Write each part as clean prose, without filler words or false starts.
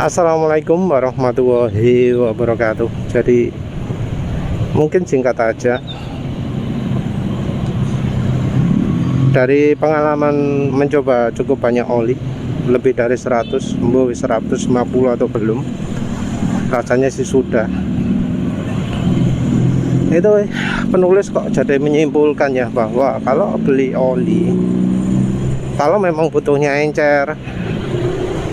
Assalamualaikum warahmatullahi wabarakatuh. Jadi mungkin singkat aja, dari pengalaman mencoba cukup banyak oli, lebih dari 100, 150 atau belum, rasanya sih sudah. Itu penulis kok jadi menyimpulkan ya, bahwa kalau beli oli, kalau memang butuhnya encer,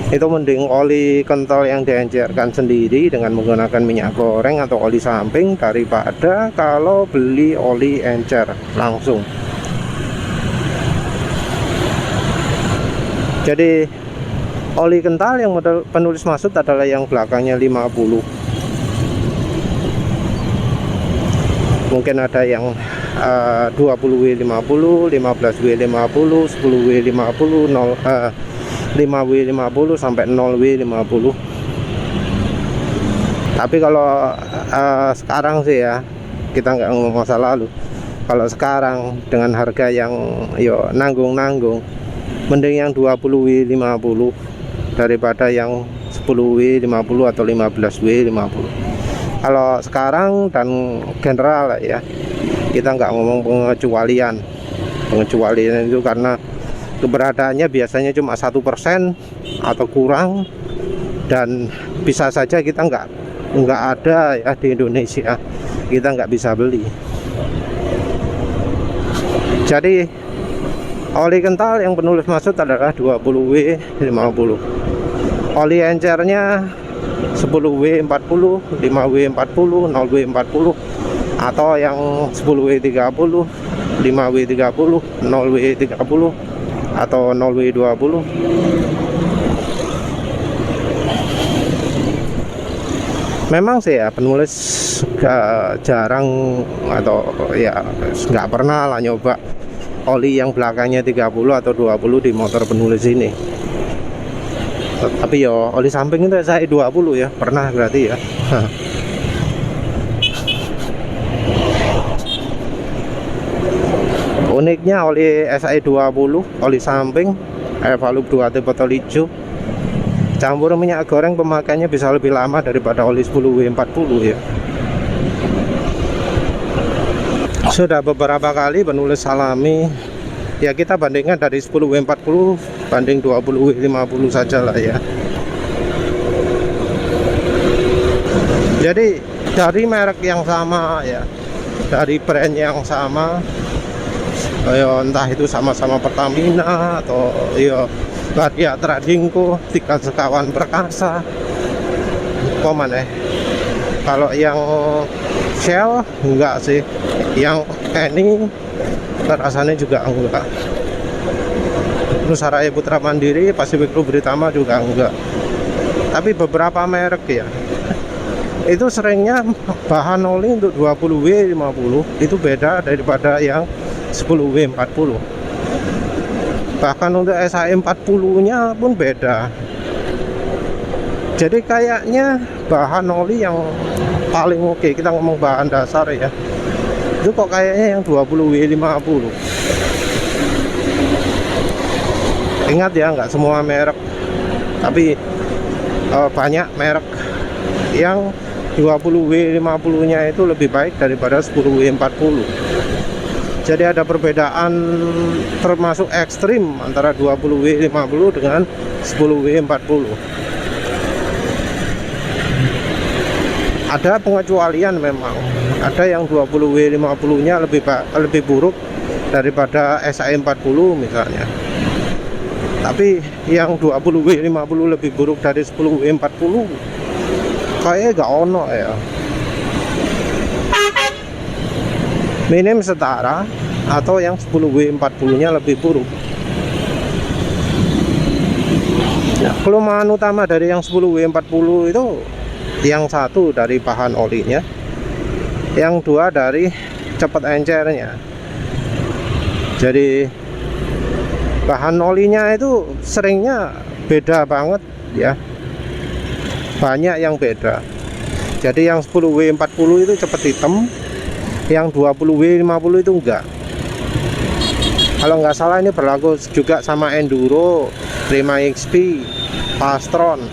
itu mending oli kental yang diencerkan sendiri dengan menggunakan minyak goreng atau oli samping, daripada kalau beli oli encer langsung. Jadi oli kental yang penulis maksud adalah yang belakangnya 50. Mungkin ada yang 20W50, 15W50, 10W50, 5W50 sampai 0W50. Tapi kalau sekarang sih ya, kita nggak ngomong masa lalu. Kalau sekarang dengan harga yang nanggung-nanggung, mending yang 20W50 daripada yang 10W50 atau 15W50. Kalau sekarang dan general ya, kita nggak ngomong pengecualian itu karena keberadaannya biasanya cuma 1% atau kurang, dan bisa saja kita nggak ada ya di Indonesia, kita nggak bisa beli. Jadi oli kental yang penulis maksud adalah 20W50. Oli encernya 10W40, 5W40, 0W40, atau yang 10W30, 5W30, 0W30, atau 0W20. Memang sih ya, penulis jarang atau ya nggak pernah lah nyoba oli yang belakangnya 30 atau 20 di motor penulis ini. Tapi yo oli samping itu saya 20 ya, pernah berarti ya. Uniknya oli SI 20, oli samping Evalup 2 tipe botol hijau, campur minyak goreng, pemakaiannya bisa lebih lama daripada oli 10W40 ya. Sudah beberapa kali penulis alami ya, kita bandingkan dari 10W40 banding 20W50 saja lah ya. Jadi dari merek yang sama ya, dari brand yang sama, entah itu sama-sama Pertamina atau Varia Tradingco, Tiga Sekawan Perkasa, kalau yang Shell enggak sih, yang ini rasanya juga enggak. Nusaraya Putra Mandiri, Pacific Lubritama juga enggak. Tapi beberapa merek ya, itu seringnya bahan oli untuk 20W50 itu beda daripada yang 10W40. Bahkan untuk SAE 40 nya pun beda. Jadi kayaknya bahan oli yang paling oke, kita ngomong bahan dasar ya, itu kok kayaknya yang 20W50. Ingat ya, nggak semua merek, tapi banyak merek yang 20W50 nya itu lebih baik daripada 10W40. Jadi ada perbedaan termasuk ekstrim antara 20W50 dengan 10W40. Ada pengecualian memang, ada yang 20W50 nya lebih buruk daripada SAE 40 misalnya. Tapi yang 20W50 lebih buruk dari 10W40 kayaknya gak ono ya. Minim setara atau yang 10W40 nya lebih buruk. Nah, kelemahan utama dari yang 10W40 itu yang satu dari bahan olinya, yang dua dari cepat encernya. Jadi bahan olinya itu seringnya beda banget ya, banyak yang beda. Jadi yang 10W40 itu cepat hitam, yang 20W50 itu enggak. Kalau nggak salah ini berlaku juga sama Enduro, Prima XP, Pastron.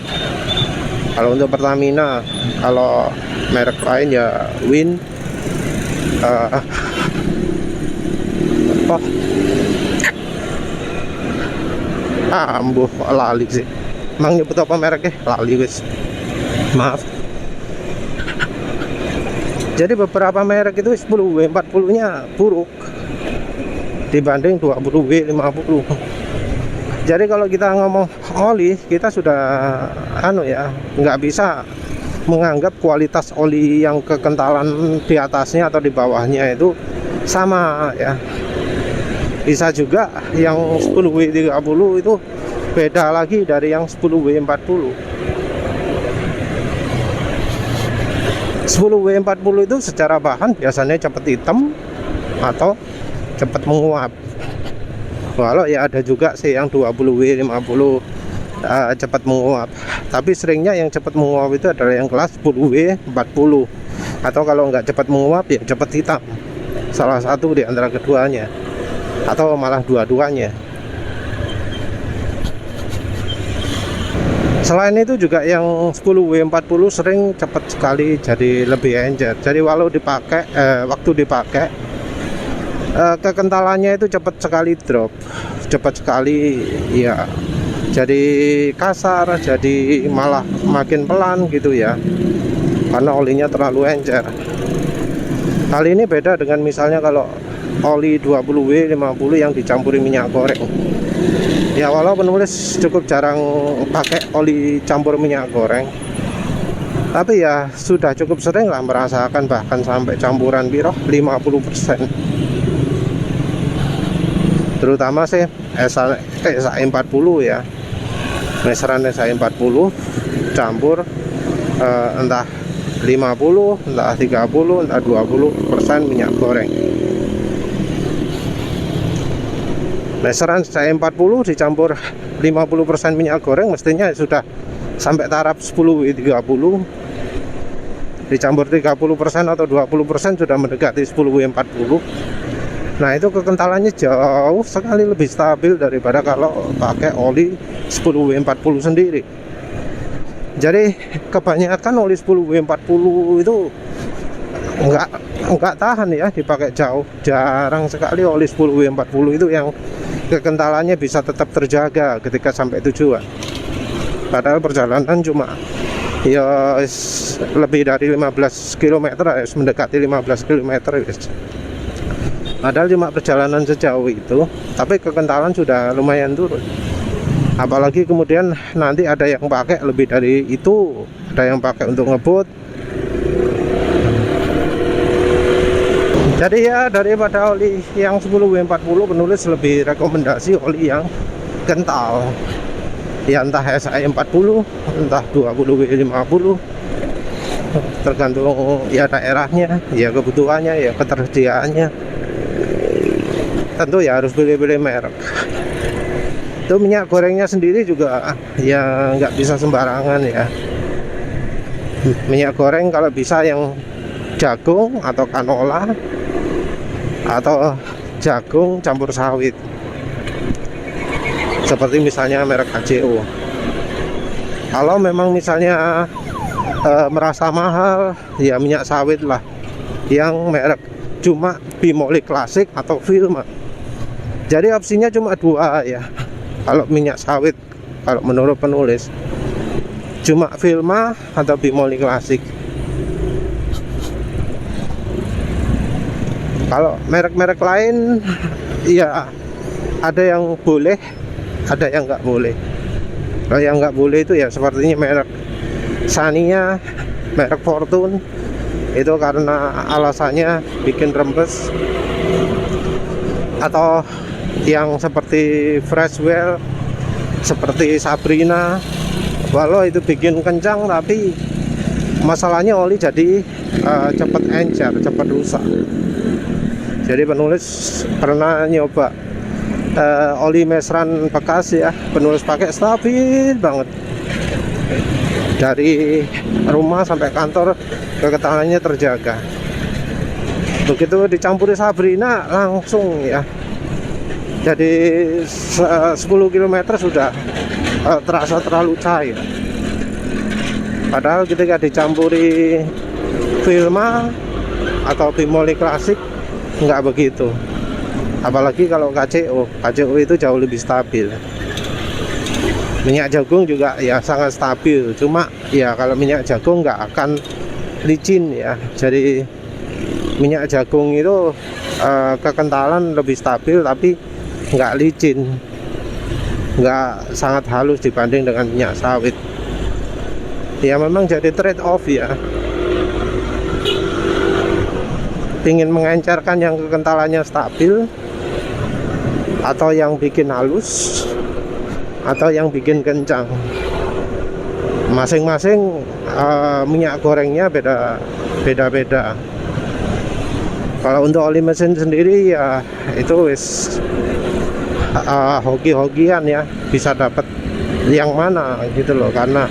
Kalau untuk Pertamina, kalau merek lain ya Win, ambuh lali sih. Emang nyebut apa mereknya? Lali wis. Maaf. Jadi beberapa merek itu 10W 40-nya buruk dibanding 20W 50. Jadi kalau kita ngomong oli, kita sudah nggak bisa menganggap kualitas oli yang kekentalan di atasnya atau di bawahnya itu sama ya. Bisa juga yang 10W 30 itu beda lagi dari yang 10W 40. 10W 40 itu secara bahan biasanya cepat hitam atau cepat menguap. Walau ya ada juga sih yang 20W 50 cepat menguap. Tapi seringnya yang cepat menguap itu adalah yang kelas 10W 40. Atau kalau nggak cepat menguap ya cepat hitam. Salah satu di antara keduanya. Atau malah dua-duanya. Selain itu juga yang 10W 40 sering cepat sekali jadi lebih encer. Jadi walau dipakai waktu dipakai kekentalannya itu cepat sekali drop, cepat sekali ya. Jadi kasar, jadi malah makin pelan gitu ya. Karena olinya terlalu encer. Hal ini beda dengan misalnya kalau oli 20W 50 yang dicampuri minyak goreng. Ya walau penulis cukup jarang pakai oli campur minyak goreng, tapi ya sudah cukup sering lah merasakan bahkan sampai campuran piro 50%. Terutama sih SAE 40 ya. Meseran SAE 40 campur entah 50, entah 30, entah 20% minyak goreng. Meseran SAE 40 dicampur 50% minyak goreng mestinya sudah sampai taraf 10W 30. Dicampur 30% atau 20% sudah mendekati 10W 40. Nah itu kekentalannya jauh sekali lebih stabil daripada kalau pakai oli 10W 40 sendiri. Jadi kebanyakan oli 10W 40 itu enggak tahan ya dipakai jauh. Jarang sekali oli 10W 40 itu yang kekentalannya bisa tetap terjaga ketika sampai tujuan. Padahal perjalanan cuma ya lebih dari 15 km ya, mendekati 15 km guys. Padahal cuma perjalanan sejauh itu, tapi kekentalan sudah lumayan turun. Apalagi kemudian nanti ada yang pakai lebih dari itu, ada yang pakai untuk ngebut. Jadi ya daripada oli yang 10W 40 penulis lebih rekomendasi oli yang kental. Ya entah SAE 40, entah 20W 50. Tergantung ya daerahnya, ya kebutuhannya, ya ketersediaannya. Tentu ya harus pilih-pilih merek. Itu minyak gorengnya sendiri juga ya nggak bisa sembarangan ya. Minyak goreng kalau bisa yang jagung atau canola atau jagung campur sawit, seperti misalnya merek HCO. Kalau memang misalnya merasa mahal ya minyak sawit lah yang merek cuma Bimoli Klasik atau Vilma. Jadi opsinya cuma dua ya kalau minyak sawit, kalau menurut penulis cuma Vilma atau Bimoli Klasik. Kalau merek-merek lain ya ada yang boleh, ada yang nggak boleh. Kalau yang nggak boleh itu ya sepertinya merek Xania, merek Fortune, itu karena alasannya bikin rembes. Atau yang seperti Freshwell, seperti Sabrina, walau itu bikin kencang tapi masalahnya oli jadi cepat encer, cepat rusak. Jadi penulis pernah nyoba oli mesran bekas ya, penulis pakai stabil banget dari rumah sampai kantor, kekentalannya terjaga. Begitu dicampuri Sabrina langsung ya, jadi 10 km sudah terasa terlalu cair. Padahal ketika dicampuri Vilma atau Bimoli klasik nggak begitu. Apalagi kalau KCO itu jauh lebih stabil. Minyak jagung juga ya sangat stabil, cuma ya kalau minyak jagung nggak akan licin ya. Jadi minyak jagung itu kekentalan lebih stabil tapi nggak licin, nggak sangat halus dibanding dengan minyak sawit. Ya memang jadi trade off ya. Ingin mengencarkan yang kekentalannya stabil, atau yang bikin halus, atau yang bikin kencang. Masing-masing minyak gorengnya beda-beda. Kalau untuk oli mesin sendiri ya itu wis hoki-hokian ya, bisa dapat yang mana gitu loh. Karena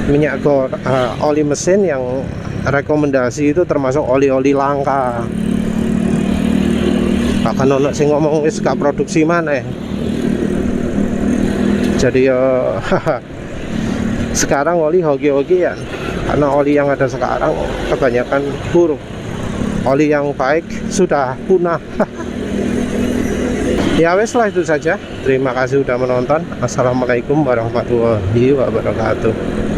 minyak oli mesin yang rekomendasi itu termasuk oli-oli langka. Bahkan ono sing ngomong wis gak produksi mana. Jadi sekarang oli hoki-hokian, karena oli yang ada sekarang kebanyakan buruk. Oli yang baik sudah punah. Ya wes lah, itu saja. Terima kasih sudah menonton. Assalamualaikum warahmatullahi wabarakatuh.